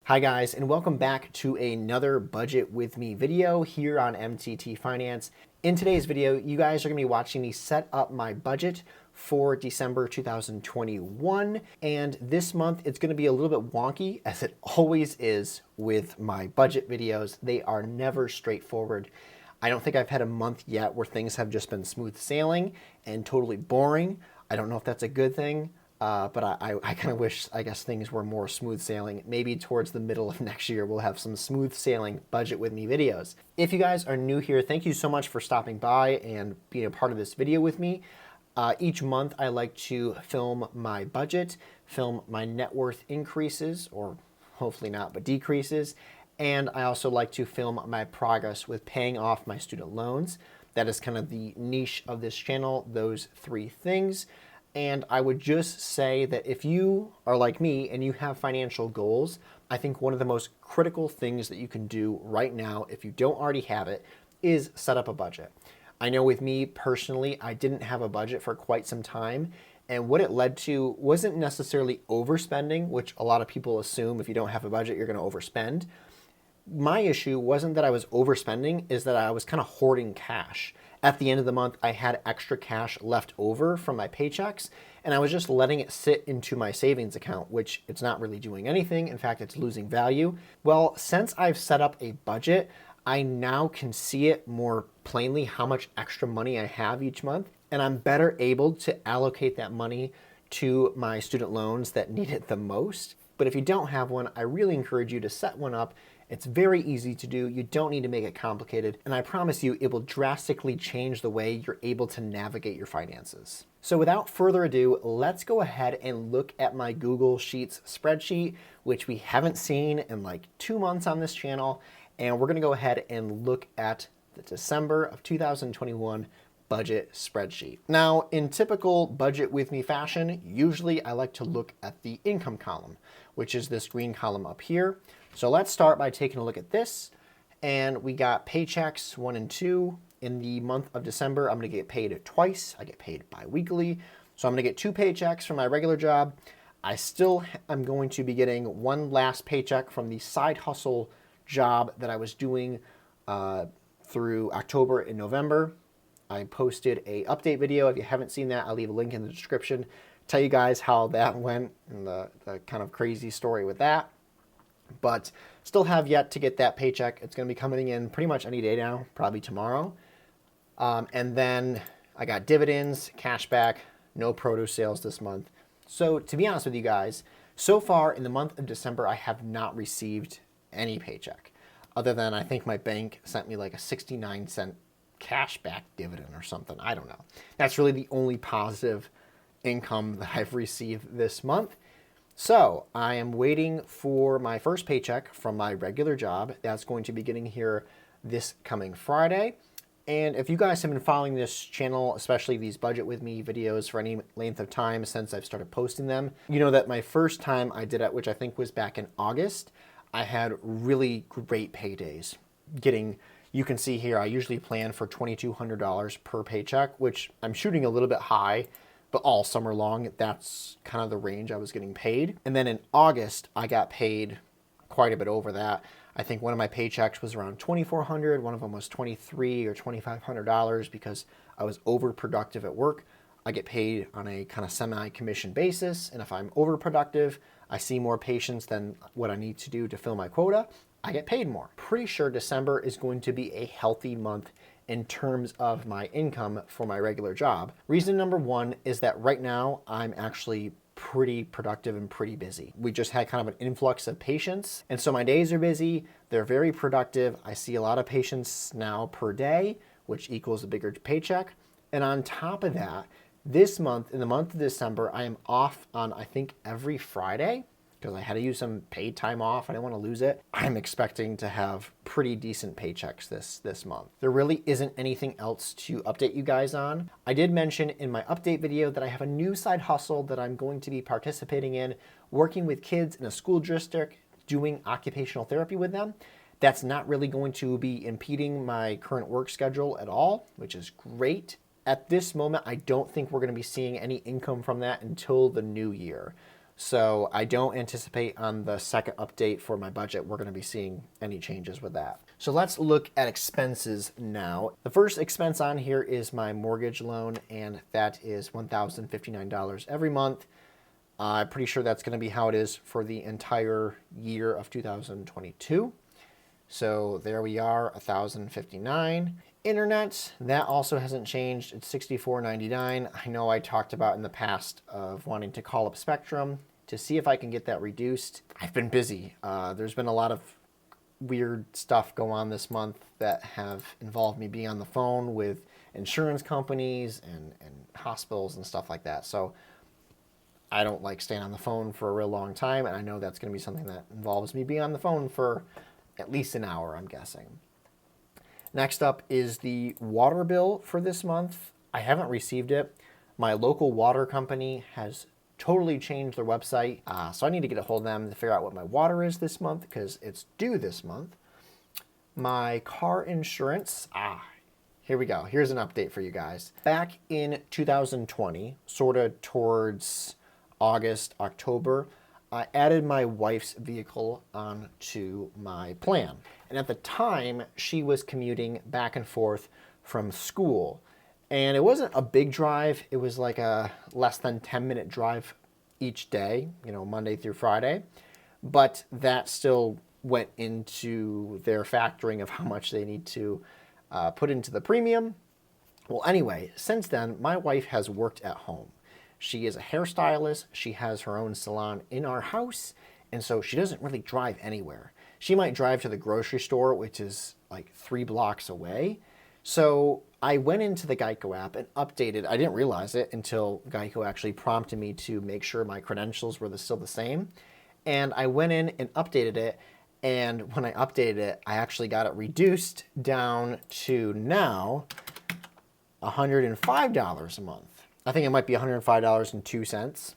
Hi guys, and welcome back to another Budget With Me video here on MTT Finance. In today's video, you guys are going to be watching me set up my budget for December 2021. And this month, it's going to be a little bit wonky, as it always is with my budget videos. They are never straightforward. I don't think I've had a month yet where things have just been smooth sailing and totally boring. I don't know if that's a good thing. But I kind of wish, I guess, things were more smooth sailing. Maybe towards the middle of next year, we'll have some smooth sailing Budget With Me videos. If you guys are new here, thank you so much for stopping by and being a part of this video with me. Each month, I like to film my budget, film my net worth increases, or hopefully not, but decreases. And I also like to film my progress with paying off my student loans. That is kind of the niche of this channel, those three things. And I would just say that if you are like me and you have financial goals, I think one of the most critical things that you can do right now, if you don't already have it, is set up a budget. I know with me personally, I didn't have a budget for quite some time. And what it led to wasn't necessarily overspending, which a lot of people assume if you don't have a budget, you're going to overspend. My issue wasn't that I was overspending, is that I was kind of hoarding cash. At the end of the month, I had extra cash left over from my paychecks, and I was just letting it sit into my savings account, which it's not really doing anything. In fact, it's losing value. Well, since I've set up a budget, I now can see it more plainly how much extra money I have each month, and I'm better able to allocate that money to my student loans that need it the most. But if you don't have one, I really encourage you to set one up. It's very easy to do. You don't need to make it complicated. And I promise you, it will drastically change the way you're able to navigate your finances. So without further ado, let's go ahead and look at my Google Sheets spreadsheet, which we haven't seen in like 2 months on this channel. And we're gonna go ahead and look at the December of 2021 budget spreadsheet. Now, in typical Budget With Me fashion, usually I like to look at the income column, which is this green column up here. So let's start by taking a look at this. And we got paychecks 1 and 2. In the month of December, I'm gonna get paid twice. I get paid bi-weekly. So I'm gonna get 2 paychecks from my regular job. I still am going to be getting one last paycheck from the side hustle job that I was doing through October and November. I posted a update video. If you haven't seen that, I'll leave a link in the description. Tell you guys how that went and the kind of crazy story with that. But still have yet to get that paycheck. It's going to be coming in pretty much any day now, probably tomorrow. And then I got dividends, cash back, no produce sales this month. So to be honest with you guys, so far in the month of December, I have not received any paycheck other than I think my bank sent me like a 69-cent cash back dividend or something. I don't know. That's really the only positive income that I've received this month. So I am waiting for my first paycheck from my regular job. That's going to be getting here this coming Friday. And if you guys have been following this channel, especially these Budget With Me videos for any length of time since I've started posting them, you know that my first time I did it, which I think was back in August, I had really great paydays. You can see here, I usually plan for $2,200 per paycheck, which I'm shooting a little bit high, but all summer long, that's kind of the range I was getting paid. And then in August, I got paid quite a bit over that. I think one of my paychecks was around $2,400. One of them was $2,300 or $2,500 because I was overproductive at work. I get paid on a kind of semi-commission basis. And if I'm overproductive, I see more patients than what I need to do to fill my quota, I get paid more. Pretty sure December is going to be a healthy month in terms of my income for my regular job. Reason number 1 is that right now I'm actually pretty productive and pretty busy. We just had kind of an influx of patients. And so my days are busy. They're very productive. I see a lot of patients now per day, which equals a bigger paycheck. And on top of that, this month, in the month of December, I am off on, I think, every Friday, because I had to use some paid time off. I didn't want to lose it. I'm expecting to have pretty decent paychecks this month. There really isn't anything else to update you guys on. I did mention in my update video that I have a new side hustle that I'm going to be participating in, working with kids in a school district, doing occupational therapy with them. That's not really going to be impeding my current work schedule at all, which is great. At this moment, I don't think we're going to be seeing any income from that until the new year. So I don't anticipate on the second update for my budget we're going to be seeing any changes with that. So let's look at expenses now. The first expense on here is my mortgage loan, and that is $1,059 every month. I'm pretty sure that's going to be how it is for the entire year of 2022. So there we are, $1,059. Internet, that also hasn't changed. It's $64.99. I know I talked about in the past of wanting to call up Spectrum to see if I can get that reduced. I've been busy. There's been a lot of weird stuff go on this month that have involved me being on the phone with insurance companies and hospitals and stuff like that. So I don't like staying on the phone for a real long time, and I know that's going to be something that involves me being on the phone for at least an hour, I'm guessing. Next up is the water bill for this month. I haven't received it. My local water company has totally changed their website, so I need to get a hold of them to figure out what my water is this month because it's due this month. My car insurance, here we go. Here's an update for you guys. Back in 2020, sort of towards August, October, I added my wife's vehicle onto my plan. And at the time, she was commuting back and forth from school. And it wasn't a big drive. It was like a less than 10-minute drive each day, Monday through Friday. But that still went into their factoring of how much they need to put into the premium. Well, anyway, since then, my wife has worked at home. She is a hairstylist. She has her own salon in our house. And so she doesn't really drive anywhere. She might drive to the grocery store, which is like 3 blocks away. So I went into the Geico app and updated. I didn't realize it until Geico actually prompted me to make sure my credentials were still the same. And I went in and updated it. And when I updated it, I actually got it reduced down to now $105 a month. I think it might be $105.02.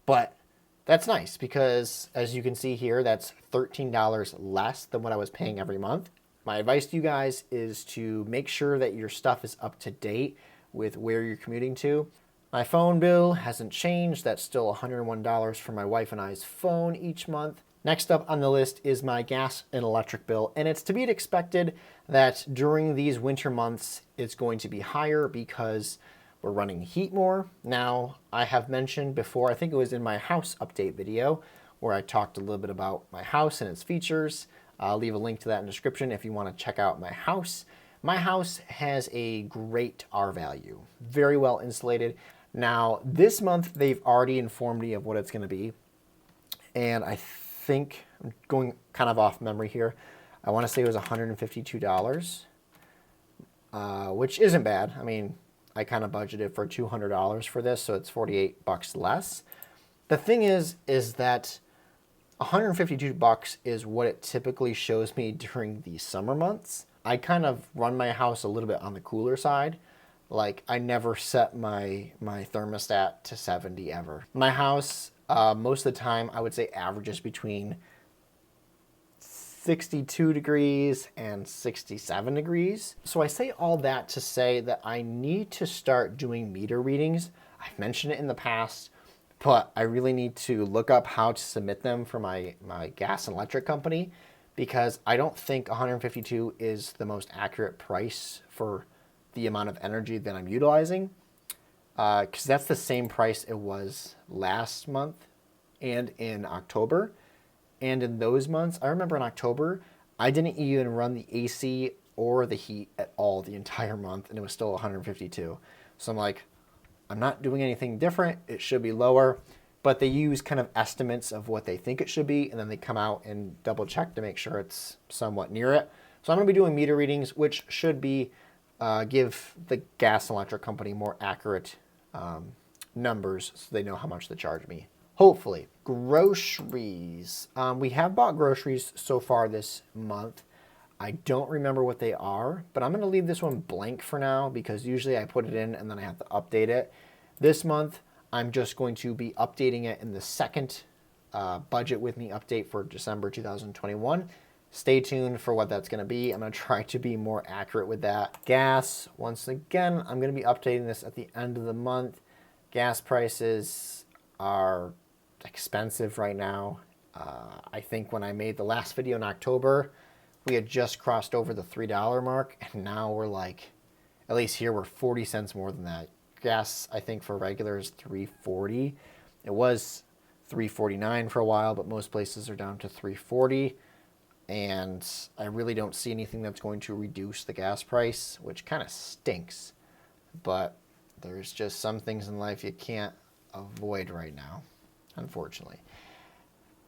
But that's nice because, as you can see here, that's $13 less than what I was paying every month. My advice to you guys is to make sure that your stuff is up to date with where you're commuting to. My phone bill hasn't changed. That's still $101 for my wife and I's phone each month. Next up on the list is my gas and electric bill, and it's to be expected that during these winter months, it's going to be higher because we're running heat more. Now, I have mentioned before, I think it was in my house update video, where I talked a little bit about my house and its features. I'll leave a link to that in the description if you want to check out my house. My house has a great R value, very well insulated. Now, this month, they've already informed me of what it's going to be. And I think, I'm going kind of off memory here, I want to say it was $152, which isn't bad. I mean, I kind of budgeted for $200 for this, so it's 48 bucks less. The thing is that $152 is what it typically shows me during the summer months. I kind of run my house a little bit on the cooler side. Like, I never set my thermostat to 70 ever. My house, most of the time, I would say averages between 62 degrees and 67 degrees. So I say all that to say that I need to start doing meter readings. I've mentioned it in the past, but I really need to look up how to submit them for my gas and electric company because I don't think 152 is the most accurate price for the amount of energy that I'm utilizing, because that's the same price it was last month and in October. And in those months, I remember in October, I didn't even run the AC or the heat at all the entire month, and it was still 152. So I'm like, I'm not doing anything different. It should be lower. But they use kind of estimates of what they think it should be, and then they come out and double check to make sure it's somewhat near it. So I'm going to be doing meter readings, which should be give the gas and electric company more accurate numbers so they know how much to charge me. Hopefully. Groceries. We have bought groceries so far this month. I don't remember what they are, but I'm going to leave this one blank for now because usually I put it in and then I have to update it. This month, I'm just going to be updating it in the second budget with me update for December 2021. Stay tuned for what that's going to be. I'm going to try to be more accurate with that. Gas, once again, I'm going to be updating this at the end of the month. Gas prices are expensive right now. I think when I made the last video in October, we had just crossed over the $3 mark, and now we're like, at least here, we're 40 cents more than that. Gas, I think for regular is $3.40. It was $3.49 for a while, but most places are down to $3.40. And I really don't see anything that's going to reduce the gas price, which kind of stinks. But there's just some things in life you can't avoid right now, unfortunately.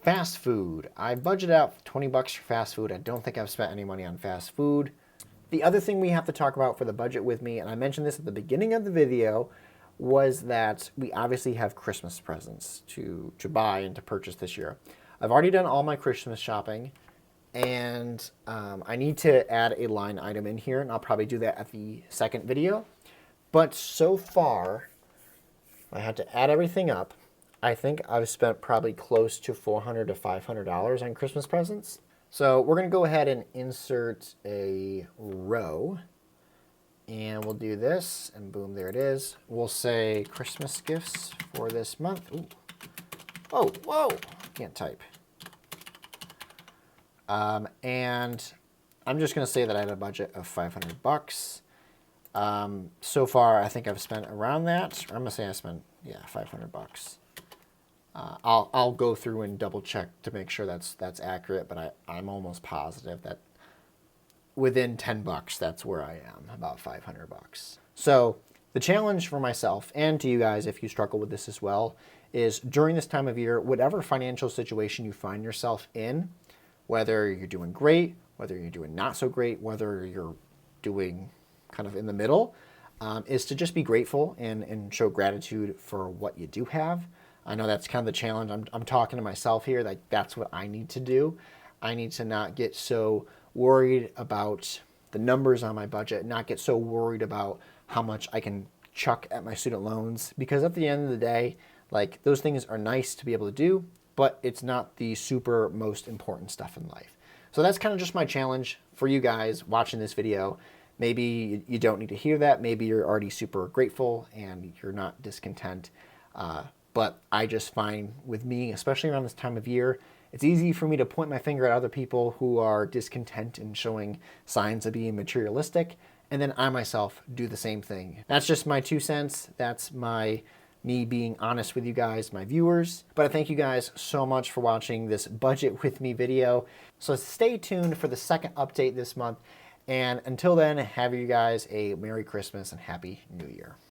Fast food. I budgeted out 20 bucks for fast food. I don't think I've spent any money on fast food. The other thing we have to talk about for the budget with me, and I mentioned this at the beginning of the video, was that we obviously have Christmas presents to buy and to purchase this year. I've already done all my Christmas shopping, and I need to add a line item in here, and I'll probably do that at the second video. But so far, I had to add everything up. I think I've spent probably close to $400 to $500 on Christmas presents. So we're going to go ahead and insert a row. And we'll do this, and boom, there it is. We'll say Christmas gifts for this month. Ooh. Oh, whoa, can't type. And I'm just going to say that I had a budget of 500 bucks. So far, I think I've spent around that. I'm going to say I spent, 500 bucks. I'll go through and double check to make sure that's accurate, but I'm almost positive that within 10 bucks, that's where I am, about 500 bucks. So the challenge for myself and to you guys, if you struggle with this as well, is during this time of year, whatever financial situation you find yourself in, whether you're doing great, whether you're doing not so great, whether you're doing kind of in the middle, is to just be grateful and show gratitude for what you do have. I know that's kind of the challenge. I'm talking to myself here, like that's what I need to do. I need to not get so worried about the numbers on my budget, not get so worried about how much I can chuck at my student loans, because at the end of the day, like those things are nice to be able to do, but it's not the super most important stuff in life. So that's kind of just my challenge for you guys watching this video. Maybe you don't need to hear that. Maybe you're already super grateful and you're not discontent. But I just find with me, especially around this time of year, it's easy for me to point my finger at other people who are discontent and showing signs of being materialistic, and then I myself do the same thing. That's just my 2 cents. That's me being honest with you guys, my viewers. But I thank you guys so much for watching this Budget With Me video. So stay tuned for the second update this month. And until then, have you guys a Merry Christmas and Happy New Year.